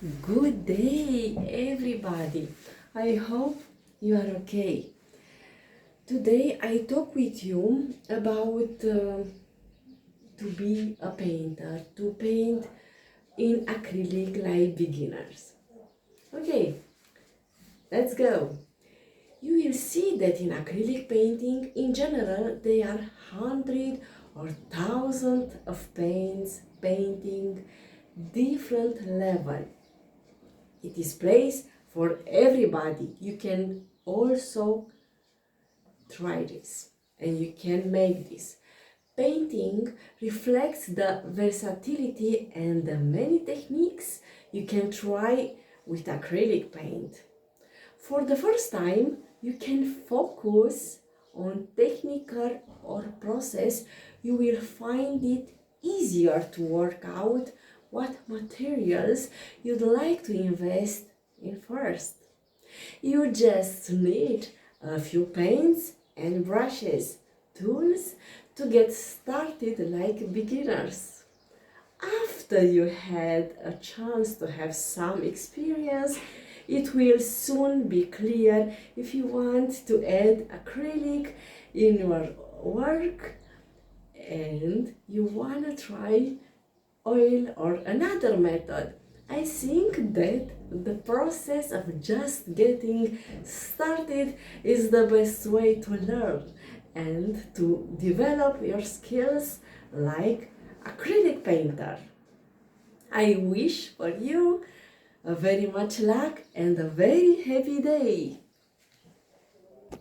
Good day, everybody. I hope you are okay. Today I talk with you about to be a painter, to paint in acrylic like beginners. Okay, let's go. You will see that in acrylic painting, in general, there are hundred or thousands of paints painting different level. It is place for everybody. You can also try this and you can make this. Painting reflects the versatility and the many techniques you can try with acrylic paint. For the first time, you can focus on technical or process. You will find it easier to work out what materials you'd like to invest in first. You just need a few paints and brushes, tools to get started like beginners. After you had a chance to have some experience, it will soon be clear if you want to add acrylic in your work and you want to try oil or another method. I think that the process of just getting started is the best way to learn and to develop your skills like acrylic painter. I wish for you a very much luck and a very happy day.